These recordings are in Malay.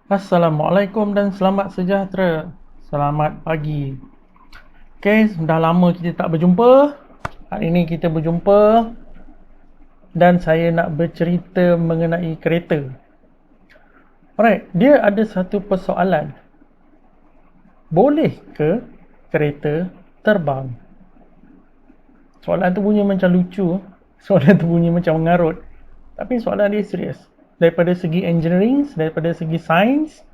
Assalamualaikum dan selamat sejahtera. Selamat pagi. Okay, dah lama kita tak berjumpa. Hari ini kita berjumpa dan saya nak bercerita mengenai kereta. Alright, dia ada satu persoalan. Boleh ke kereta terbang? Soalan tu bunyi macam lucu. Soalan tu bunyi macam mengarut. Tapi soalan dia serius. Daripada segi engineering, daripada segi sains,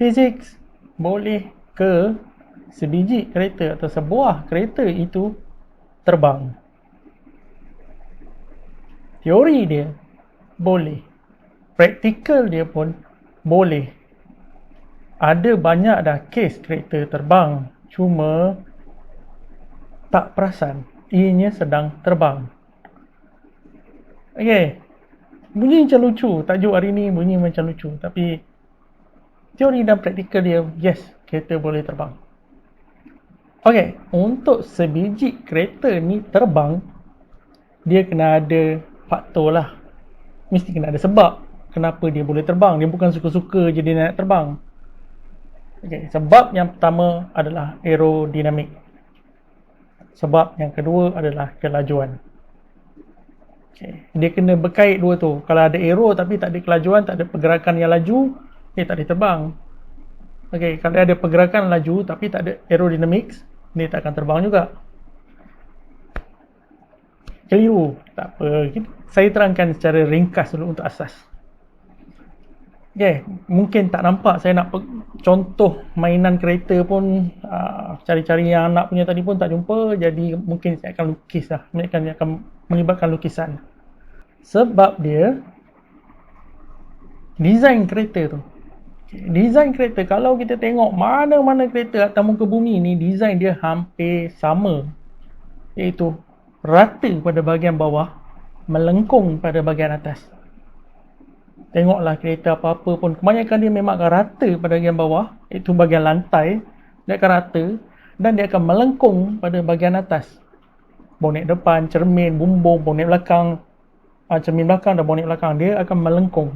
physics, boleh ke sebiji kereta atau sebuah kereta itu terbang? Teori dia boleh, praktikal dia pun boleh. Ada banyak dah kes kereta terbang, cuma tak perasan ianya sedang terbang. Okay, bunyi macam lucu, tajuk hari ni bunyi macam lucu, tapi teori dan praktikal dia, yes, kereta boleh terbang. Okay, untuk sebiji kereta ni terbang, dia kena ada faktor lah. Mesti kena ada sebab kenapa dia boleh terbang. Dia bukan suka-suka je dia nak terbang. Okay, sebab yang pertama adalah aerodinamik. Sebab yang kedua adalah kelajuan. Okay, dia kena berkait dua tu. Kalau ada aero tapi tak ada kelajuan, tak ada pergerakan yang laju, dia tak boleh terbang. Okay, kalau ada pergerakan laju tapi tak ada aerodynamics, dia tak akan terbang juga. Keliru. Tak apa. Saya terangkan secara ringkas dulu untuk asas. Okay, mungkin tak nampak saya nak contoh mainan kereta pun, cari-cari yang anak punya tadi pun tak jumpa, jadi mungkin saya akan lukis lah. Saya akan melibatkan lukisan. Sebab dia design kereta tu. Okay, design kereta, kalau kita tengok mana-mana kereta atas muka bumi ni, design dia hampir sama. Iaitu rata pada bahagian bawah, melengkung pada bahagian atas. Tengoklah kereta apa-apa pun, kebanyakan dia memang akan rata pada bahagian bawah, iaitu bahagian lantai, dia akan rata dan dia akan melengkung pada bahagian atas. Bonet depan, cermin, bumbung, bonet belakang, cermin belakang dan bonet belakang, dia akan melengkung.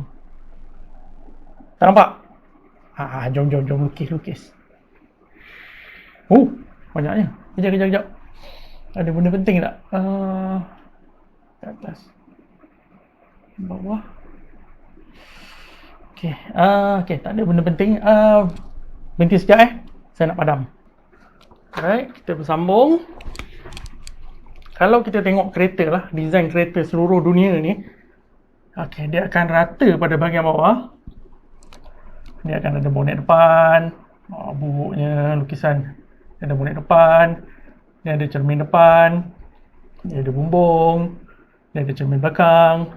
Tak nampak? Jom lukis. Banyaknya. Kejap. Ada benda penting tak? Ke atas. Bawah. Okay, tak ada benda penting. Berhenti sekejap saya nak padam. Alright, kita bersambung. Kalau kita tengok kereta lah, design kereta seluruh dunia ni, okay, dia akan rata pada bahagian bawah. Dia akan ada bonet depan, buruknya lukisan. Dia ada bonet depan, dia ada cermin depan, dia ada bumbung, dia ada cermin belakang,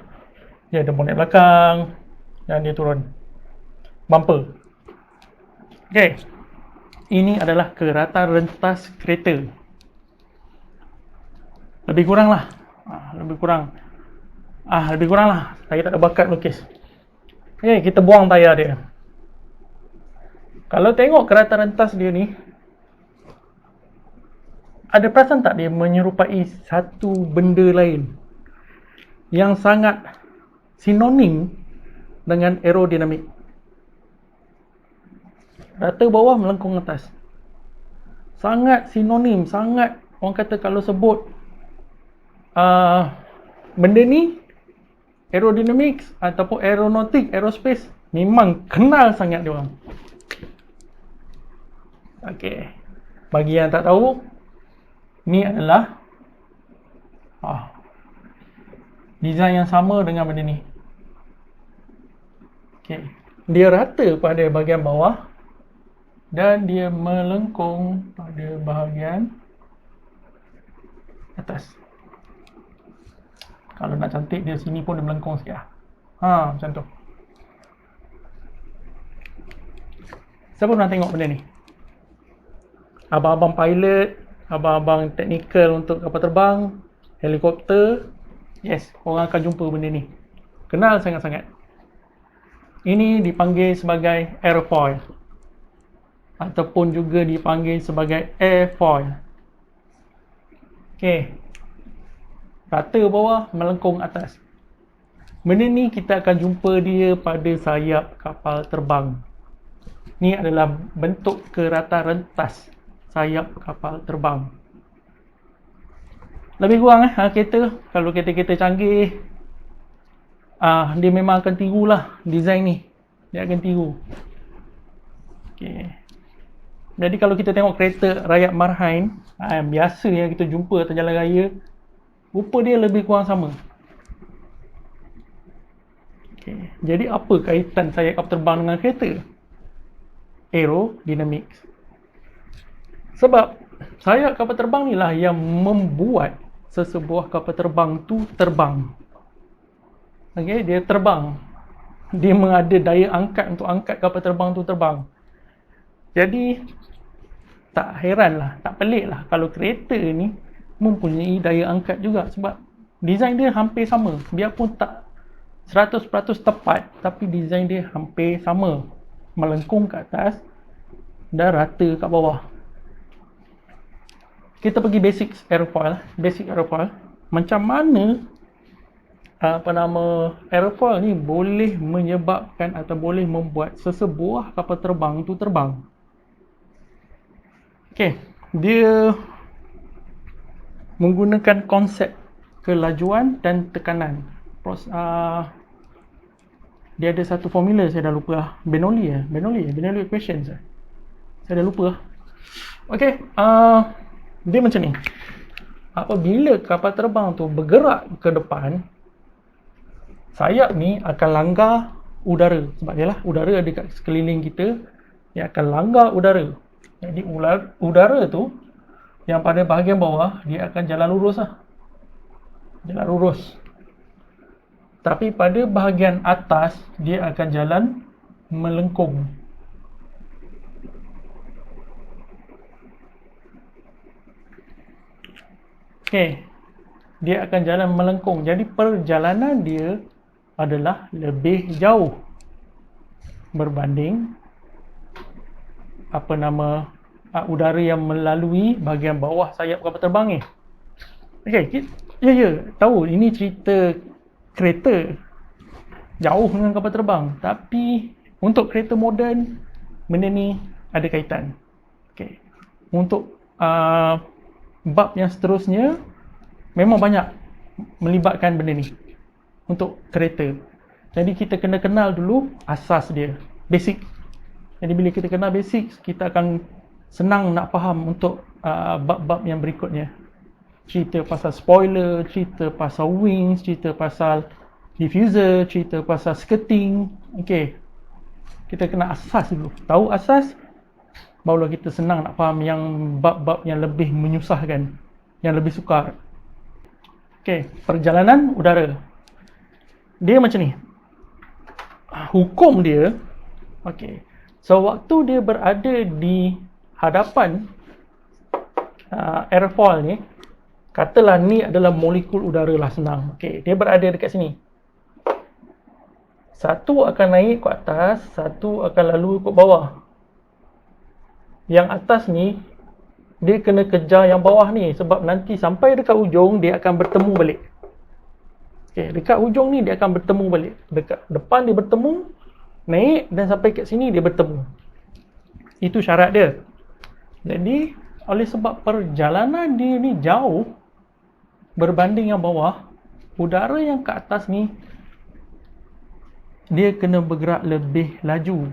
dia ada bonet belakang, dan dia turun bumper. Okay, ini adalah kerata rentas kereta. Lebih kurang lah. Saya tak ada bakat lukis. Okay, kita buang tayar dia. Kalau tengok kereta rentas dia ni, ada perasan tak dia menyerupai satu benda lain yang sangat sinonim dengan aerodinamik? Rata bawah, melengkung atas. Sangat sinonim, sangat, orang kata kalau sebut benda ni aerodynamics ataupun aeronautic, aerospace, memang kenal sangat dia orang. Okay, bagi yang tak tahu, ni adalah design yang sama dengan benda ni. Okay, dia rata pada bahagian bawah dan dia melengkung pada bahagian atas. Kalau nak cantik, dia sini pun dia melengkung sikit lah. Macam tu. Siapa pernah tengok benda ni? Abang-abang pilot, abang-abang teknikal untuk kapal terbang, helikopter, yes, orang akan jumpa benda ni. Kenal sangat-sangat. Ini dipanggil sebagai airfoil, ataupun juga dipanggil sebagai airfoil. Okay, rata bawah, melengkung atas. Benda ni kita akan jumpa dia pada sayap kapal terbang. Ni adalah bentuk kerata rentas sayap kapal terbang. Lebih kurang kereta, kalau kereta-kereta canggih, dia memang akan tirulah design ni. Dia akan tiru. Okay. Jadi kalau kita tengok kereta Rayap Marhain, yang biasa yang kita jumpa atas jalan raya, rupa dia lebih kurang sama. Okay. Jadi apa kaitan sayap kapal terbang dengan kereta? Aerodynamics. Sebab sayap kapal terbang ni lah yang membuat sesebuah kapal terbang tu terbang. Okay, dia terbang. Dia mengada daya angkat untuk angkat kapal terbang tu terbang. Jadi tak heran lah, tak pelik lah kalau kereta ni mempunyai daya angkat juga, sebab design dia hampir sama. Biarpun tak 100% tepat, tapi design dia hampir sama. Melengkung kat atas dan rata kat bawah. Kita pergi basic aerofoil. Macam mana aerofoil ni boleh menyebabkan atau boleh membuat sesebuah kapal terbang tu terbang. Okey, dia menggunakan konsep kelajuan dan tekanan. Dia ada satu formula, saya dah lupa. Bernoulli equations. Saya dah lupa. Okey, dia macam ni. Apabila kapal terbang tu bergerak ke depan, sayap ni akan langgar udara. Sebab dia lah udara ada kat sekeliling kita, dia akan langgar udara. Jadi udara tu yang pada bahagian bawah dia akan jalan lurus lah. Jalan lurus. Tapi pada bahagian atas dia akan jalan melengkung. Okey. Dia akan jalan melengkung. Jadi perjalanan dia adalah lebih jauh berbanding udara yang melalui bahagian bawah sayap kapal terbang ni. Okey, tahu ini cerita kereta jauh dengan kapal terbang, tapi untuk kereta moden benda ni ada kaitan. Okey. Untuk bab yang seterusnya memang banyak melibatkan benda ni untuk kereta. Jadi kita kena kenal dulu asas dia, basic. Jadi bila kita kenal basic, kita akan senang nak faham untuk bab-bab yang berikutnya. Cerita pasal spoiler, cerita pasal wings, cerita pasal diffuser, cerita pasal skirting. Okey. Kita kena asas dulu. Tahu asas, barulah kita senang nak faham yang bab-bab yang lebih menyusahkan, yang lebih sukar. Okey, perjalanan udara. Dia macam ni. Hukum dia, okey. So waktu dia berada di hadapan aerofoil ni, katalah ni adalah molekul udara lah, senang. Okey, dia berada dekat sini. Satu akan naik ke atas, satu akan lalu ke bawah. Yang atas ni dia kena kejar yang bawah ni, sebab nanti sampai dekat ujung dia akan bertemu balik. Okey, dekat ujung ni dia akan bertemu balik. Dekat depan dia bertemu, naik dan sampai kat sini dia bertemu. Itu syarat dia. Jadi oleh sebab perjalanan dia ni jauh berbanding yang bawah, udara yang kat atas ni dia kena bergerak lebih laju.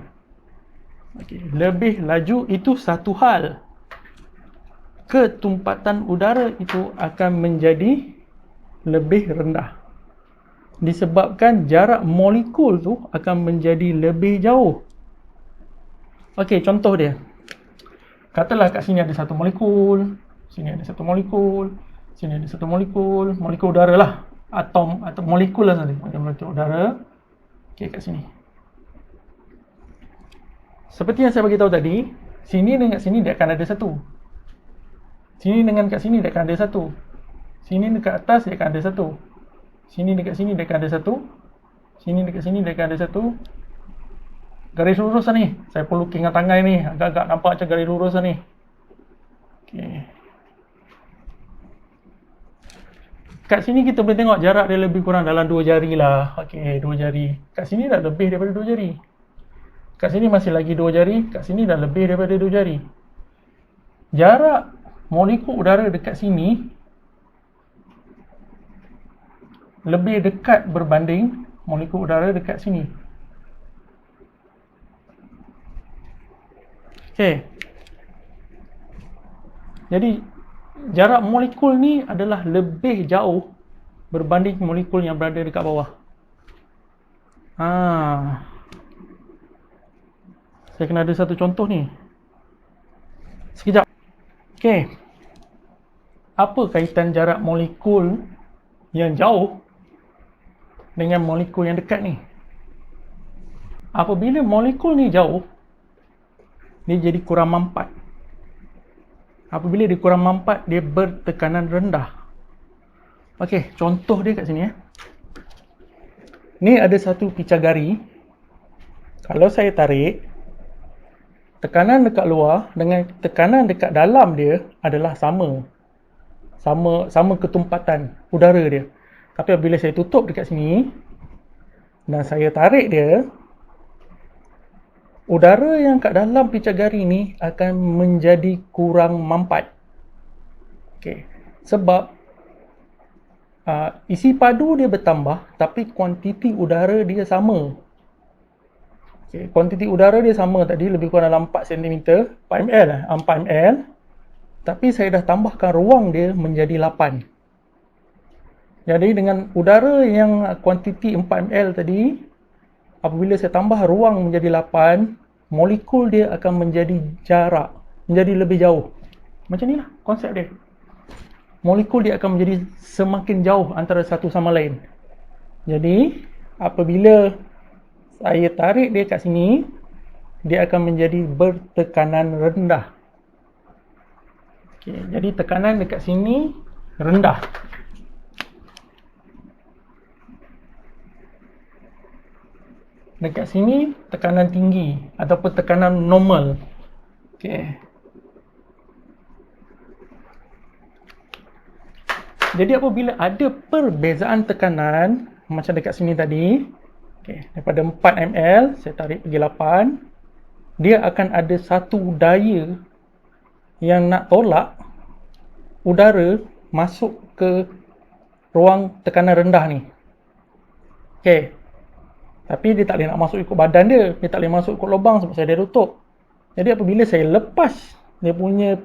Okey, lebih laju itu satu hal. Ketumpatan udara itu akan menjadi lebih rendah. Disebabkan jarak molekul tu akan menjadi lebih jauh. Okey, contoh dia. Katalah kat sini ada satu molekul, sini ada satu molekul, sini ada satu molekul, molekul udara lah. Atom atau molekul lah tadi. Ada molekul udara. Okey, kat sini. Seperti yang saya bagi tahu tadi, sini dengan sini dia akan ada satu. Sini dengan kat sini dia akan ada satu. Sini dekat atas dia akan ada satu. Sini dekat sini dia akan ada satu. Sini dekat sini dia akan ada satu. Garis lurus lah ni. Saya perlu dengan tangan ni. Agak-agak nampak macam garis lurus lah ni. Okay. Kat sini kita boleh tengok jarak dia lebih kurang dalam 2 jari lah. Okay, 2 jari. Kat sini dah lebih daripada 2 jari. Kat sini masih lagi 2 jari, kat sini dah lebih daripada 2 jari. Jarak molekul udara dekat sini lebih dekat berbanding molekul udara dekat sini. Okey. Jadi jarak molekul ni adalah lebih jauh berbanding molekul yang berada dekat bawah. Saya kena ada satu contoh ni. Sekejap. Okey. Apa kaitan jarak molekul yang jauh dengan molekul yang dekat ni? Apabila molekul ni jauh, dia jadi kurang mampat. Apabila dia kurang mampat, dia bertekanan rendah. Okey, contoh dia kat sini Ni ada satu picagari. Kalau saya tarik, tekanan dekat luar dengan tekanan dekat dalam dia adalah sama. Sama ketumpatan udara dia. Tapi apabila saya tutup dekat sini dan saya tarik dia, udara yang kat dalam picagari ni akan menjadi kurang mampat. Okey. Sebab isi padu dia bertambah tapi kuantiti udara dia sama. Okay, kuantiti udara dia sama tadi, lebih kurang dalam 4 cm, 4 ml 4 ml. Tapi saya dah tambahkan ruang dia menjadi 8. Jadi dengan udara yang kuantiti 4 ml tadi, apabila saya tambah ruang menjadi 8, molekul dia akan menjadi jarak, menjadi lebih jauh. Macam inilah konsep dia. Molekul dia akan menjadi semakin jauh antara satu sama lain. Jadi, apabila saya tarik dia kat sini, dia akan menjadi bertekanan rendah. Okay, jadi tekanan dekat sini rendah. Dekat sini tekanan tinggi ataupun tekanan normal. Okay. Jadi apabila ada perbezaan tekanan macam dekat sini tadi, okay, daripada 4 ml saya tarik pergi 8, dia akan ada satu daya yang nak tolak udara masuk ke ruang tekanan rendah ni. Okay. Tapi dia tak boleh nak masuk ikut badan dia tak boleh masuk ikut lubang sebab saya dah tutup. Jadi apabila saya lepas dia punya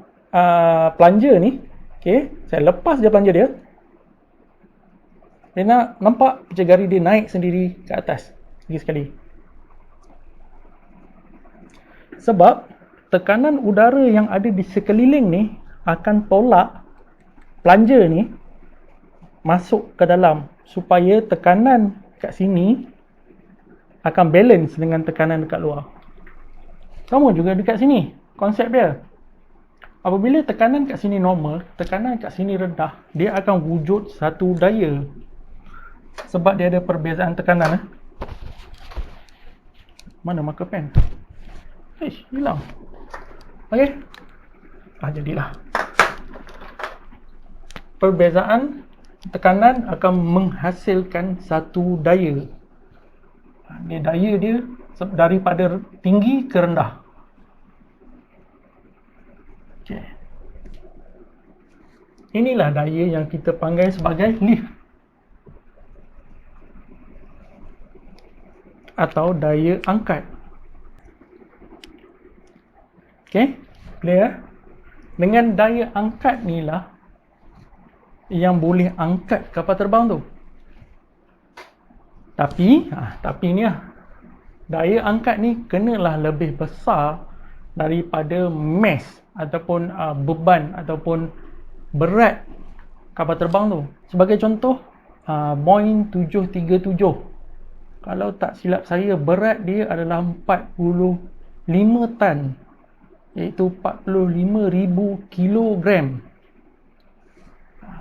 plunger ni, okay, saya lepas je plunger dia, dia nak nampak picagari dia naik sendiri ke atas lagi sekali. Sebab tekanan udara yang ada di sekeliling ni akan tolak plunger ni masuk ke dalam supaya tekanan kat sini akan balance dengan tekanan dekat luar. Sama juga dekat sini, konsep dia. Apabila tekanan kat sini normal, tekanan kat sini rendah, dia akan wujud satu daya. Sebab dia ada perbezaan tekanan. Mana marker pen? Hilang. Okey. Jadilah. Perbezaan tekanan akan menghasilkan satu daya. Daya dia daripada tinggi ke rendah. Okay. Inilah daya yang kita panggil sebagai lift atau daya angkat. Okay, clear? Dengan daya angkat ni lah yang boleh angkat kapal terbang tu. Tapi ni lah, daya angkat ni kenalah lebih besar daripada mass ataupun beban ataupun berat kapal terbang tu. Sebagai contoh, Boeing 737, kalau tak silap saya, berat dia adalah 45 tan, iaitu 45,000 kilogram.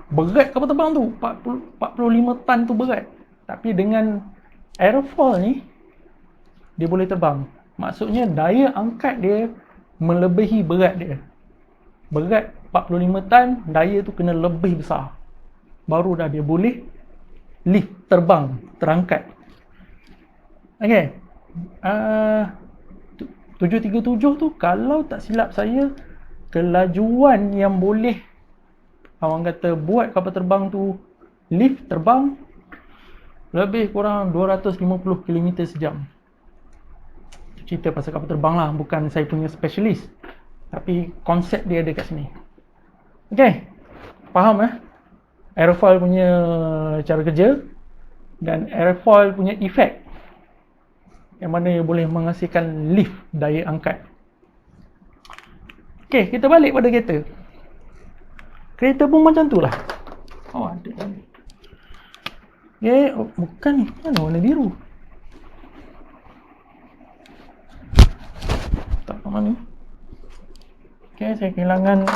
Berat kapal terbang tu, 45 tan tu berat. Tapi dengan aerofoil ni, dia boleh terbang. Maksudnya daya angkat dia melebihi berat dia. Berat 45 tan, daya tu kena lebih besar. Baru dah dia boleh lift, terbang, terangkat. Okay. 737 tu kalau tak silap saya, kelajuan yang boleh orang kata buat kapal terbang tu lift terbang lebih kurang 250 km sejam. Cerita pasal kapal terbang lah, bukan saya punya specialist, tapi konsep dia ada kat sini. Okay, faham aerofoil punya cara kerja dan aerofoil punya efek yang mana ia boleh menghasilkan lift, daya angkat. Okay, kita balik pada kereta. Kereta pun macam tu lah. Oh, ada. Okay, oh, bukan ni. Mana warna biru? Tak tahu mana. Okay, saya kehilangan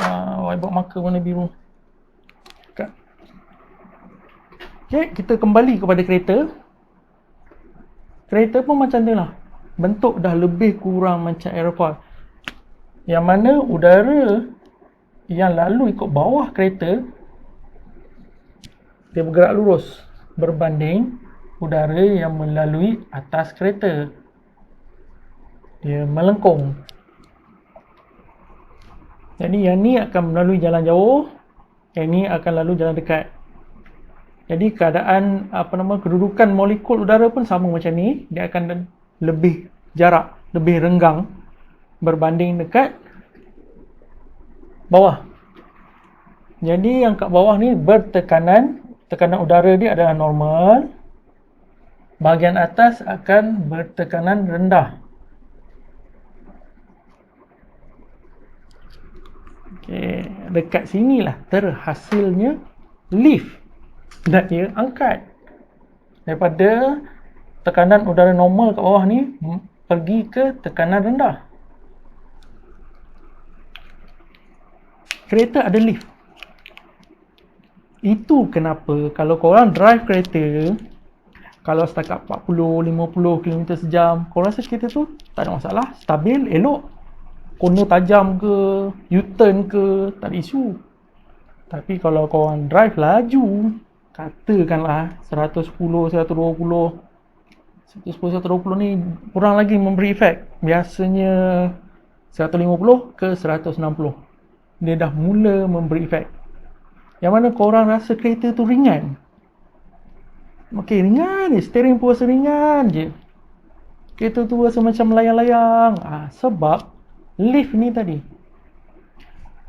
whiteboard marker warna biru. Okay, kita kembali kepada kereta. Kereta pun macam tu lah. Bentuk dah lebih kurang macam aerofoil. Yang mana udara yang lalu ikut bawah kereta, dia bergerak lurus berbanding udara yang melalui atas kereta. Dia melengkung. Jadi yang ni akan melalui jalan jauh, yang ni akan lalu jalan dekat. Jadi keadaan kedudukan molekul udara pun sama macam ni, dia akan lebih jarak, lebih renggang berbanding dekat bawah. Jadi yang kat bawah ni bertekanan, tekanan udara dia adalah normal. Bahagian atas akan bertekanan rendah. Okey, dekat sinilah terhasilnya lift dan ia angkat daripada tekanan udara normal kat bawah ni pergi ke tekanan rendah. Kereta ada lift. Itu kenapa kalau korang drive kereta, kalau setakat 40-50 km sejam, korang rasa kereta tu tak ada masalah, stabil, elok. Corner tajam ke, U-turn ke, tak ada isu. Tapi kalau korang drive laju, katakanlah 110, 120, 110, 120 ni kurang lagi memberi efek. Biasanya 150 ke 160. Dia dah mula memberi efek. Yang mana korang rasa kereta tu ringan. Okey, ringan ni, steering pun rasa ringan je. Kereta tu rasa macam layang-layang. Sebab lift ni tadi.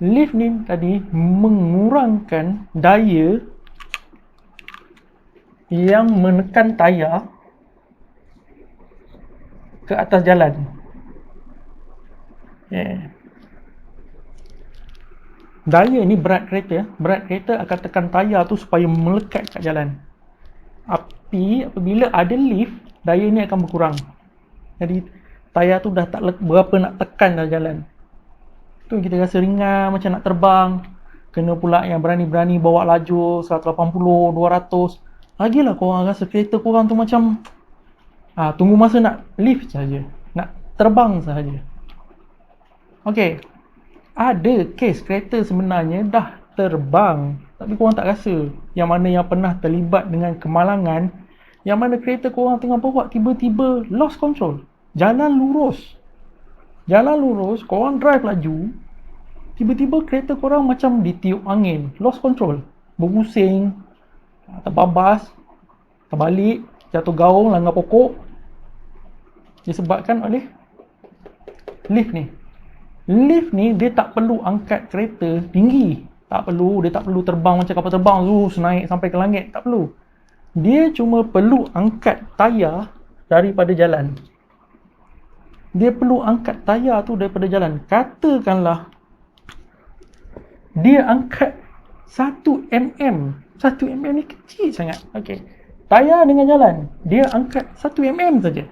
Lift ni tadi mengurangkan daya yang menekan tayar ke atas jalan. Daya ni berat kereta. Berat kereta akan tekan tayar tu supaya melekat kat jalan. Apabila ada lift, daya ni akan berkurang. Jadi tayar tu dah tak berapa nak tekan dalam jalan. Tu kita rasa ringan macam nak terbang. Kena pula yang berani-berani bawa laju 180, 200. Lagilah korang rasa kereta korang tu macam tunggu masa nak lift saja, nak terbang sahaja. Okey. Ada kes kereta sebenarnya dah terbang tapi korang tak rasa. Yang mana yang pernah terlibat dengan kemalangan, yang mana kereta korang tengah bawa tiba-tiba lost control. Jalan lurus, korang drive laju, tiba-tiba kereta korang macam ditiup angin, lost control, berpusing, terbabas, terbalik, jatuh gaung, langgar pokok. Disebabkan oleh lift ni. Lift ni dia tak perlu angkat kereta tinggi. Tak perlu, dia tak perlu terbang macam kapal terbang naik sampai ke langit, tak perlu. Dia cuma perlu angkat tayar daripada jalan. Dia perlu angkat tayar tu daripada jalan. Katakanlah dia angkat 1 mm. 1 mm ni kecil sangat. Okey. Tayar dengan jalan, dia angkat 1 mm saja.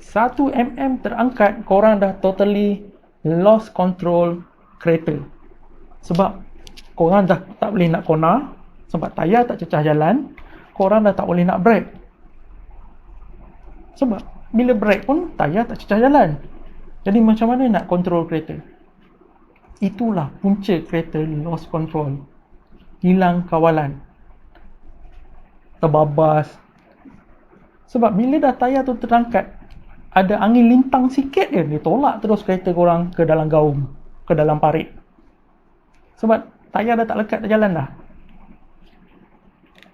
1 mm terangkat, korang dah totally lost control kereta. Sebab korang dah tak boleh nak corner, sebab tayar tak cecah jalan. Korang dah tak boleh nak brake, sebab bila brake pun tayar tak cecah jalan. Jadi macam mana nak control kereta? Itulah punca kereta lost control, hilang kawalan, terbabas. Sebab bila dah tayar tu terangkat, ada angin lintang sikit je, dia tolak terus kereta korang ke dalam gaung, ke dalam parit. Sebab tayar dah tak lekat tak jalan dah.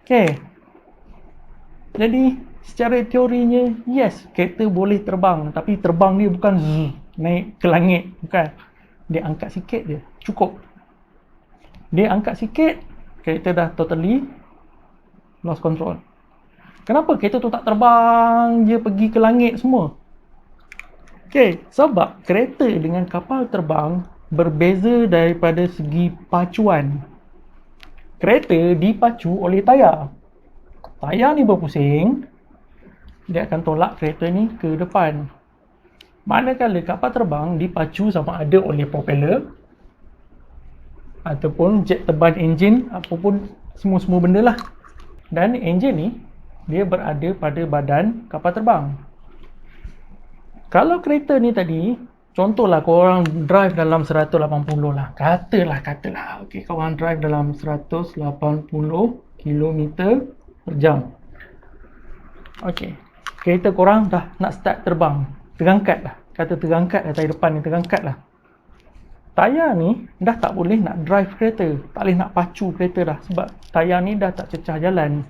Okay. Jadi secara teorinya, yes, kereta boleh terbang. Tapi terbang dia bukan naik ke langit. Bukan. Dia angkat sikit je. Cukup. Dia angkat sikit, kereta dah totally lost control. Kenapa kereta tu tak terbang je pergi ke langit semua? Okay, sebab kereta dengan kapal terbang berbeza daripada segi pacuan. Kereta dipacu oleh tayar. Tayar ni berpusing, dia akan tolak kereta ni ke depan. Manakala kapal terbang dipacu sama ada oleh propeller ataupun jet turbine engine, apapun semua benda lah. Dan enjin ni dia berada pada badan kapal terbang. Kalau kereta ni tadi, contohlah korang drive dalam 180 lah. Katalah. Okey, korang drive dalam 180 km per jam. Okey. Kereta korang dah nak start terbang. Terangkat lah. Kata terangkat lah, tayar depan ni terangkat lah. Tayar ni dah tak boleh nak drive kereta. Tak boleh nak pacu kereta dah. Sebab tayar ni dah tak cecah jalan.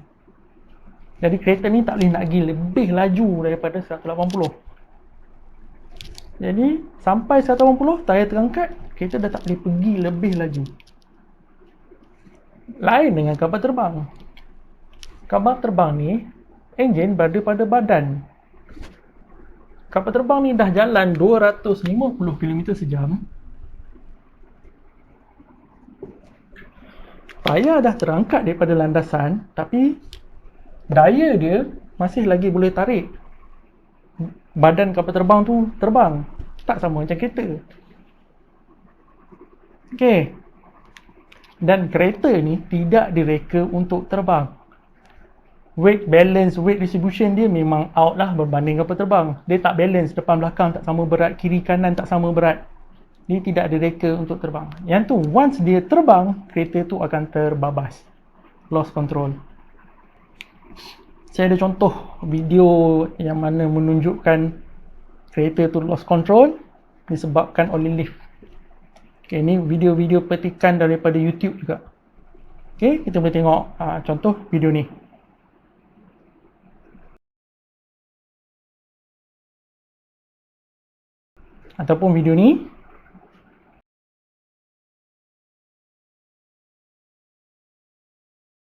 Jadi kereta ni tak boleh nak pergi lebih laju daripada 180. Jadi sampai 180, tayar terangkat, kereta dah tak boleh pergi lebih laju. Lain dengan kapal terbang. Kapal terbang ni, enjin berada pada badan. Kapal terbang ni dah jalan 250 km sejam. Tayar dah terangkat daripada landasan, tapi daya dia masih lagi boleh tarik badan kapal terbang tu terbang. Tak sama macam kereta. Okey. Dan kereta ni tidak direka untuk terbang. Weight balance, weight distribution dia memang out lah berbanding kapal terbang. Dia tak balance, depan belakang tak sama berat, kiri kanan tak sama berat. Dia tidak direka untuk terbang. Yang tu, once dia terbang, kereta tu akan terbabas. Lost control. Saya ada contoh video yang mana menunjukkan kereta tu lost control disebabkan oleh lift. Okay, ini video-video petikan daripada YouTube juga. Okay, kita boleh tengok contoh video ni. Ataupun video ni.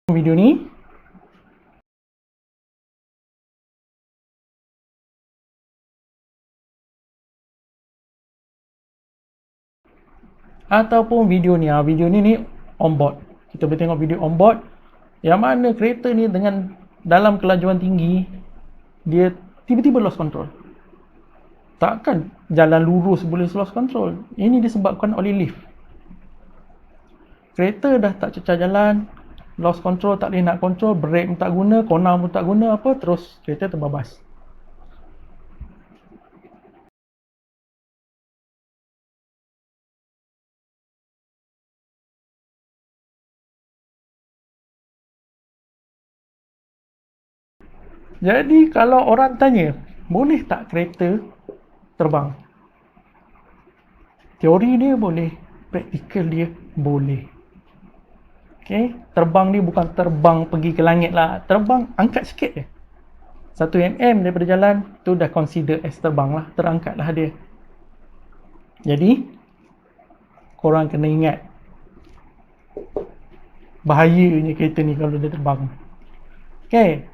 Video ni. Ataupun video ni. Video ni onboard. Kita boleh tengok video onboard yang mana kereta ni dengan dalam kelajuan tinggi dia tiba-tiba lost control. Takkan jalan lurus boleh lost control. Ini disebabkan oleh lift. Kereta dah tak cecah jalan, lost control, tak boleh nak control, brake pun tak guna, corner pun tak guna, apa, terus kereta terbabas. Jadi kalau orang tanya, boleh tak kereta terbang? Teori dia boleh, praktikal dia boleh. Okay, terbang ni bukan terbang pergi ke langit lah, terbang angkat sikit je. 1 mm daripada jalan tu dah consider as terbang lah, terangkat lah dia. Jadi korang kena ingat bahayanya kereta ni kalau dia terbang. Okay,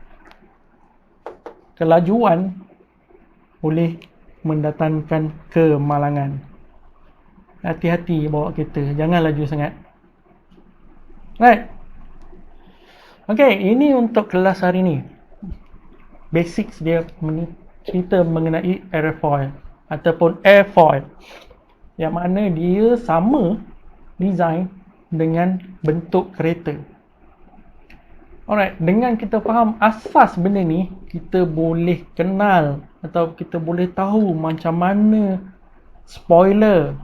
kelajuan boleh mendatangkan kemalangan. Hati-hati bawa kereta, jangan laju sangat. Right. Okay, ini untuk kelas hari ni. Basics dia cerita mengenai airfoil ataupun airfoil, yang mana dia sama design dengan bentuk kereta. Alright, dengan kita faham asas benda ni, kita boleh kenal atau kita boleh tahu macam mana spoiler,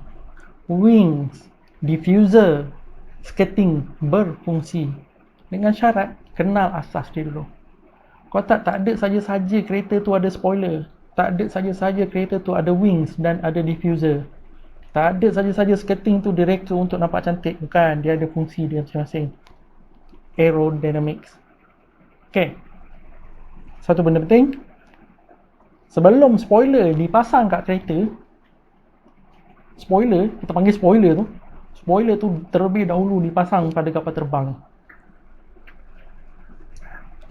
wings, diffuser, skirting berfungsi. Dengan syarat kenal asas dia dulu. Kau tak ada saja-saja kereta tu ada spoiler. Tak ada saja-saja kereta tu ada wings dan ada diffuser. Tak ada saja-saja skirting tu direka untuk nampak cantik. Bukan, dia ada fungsi dia masing-masing. Aerodynamics. Okay. Satu benda penting. Sebelum spoiler dipasang kat kereta, spoiler, kita panggil spoiler tu terlebih dahulu dipasang pada kapal terbang.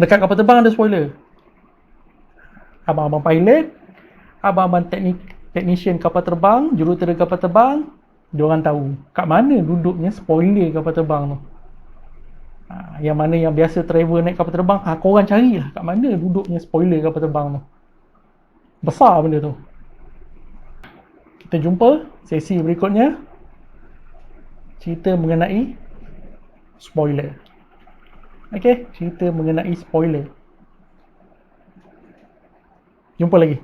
Dekat kapal terbang ada spoiler. Abang-abang pilot, abang-abang technician kapal terbang, jurutera kapal terbang, diorang tahu kat mana duduknya spoiler kapal terbang tu. Yang mana yang biasa travel naik kapal terbang, korang carilah kat mana duduknya spoiler kapal terbang tu. Besar benda tu. Kita jumpa sesi berikutnya, cerita mengenai spoiler. Okay, cerita mengenai spoiler. Jumpa lagi.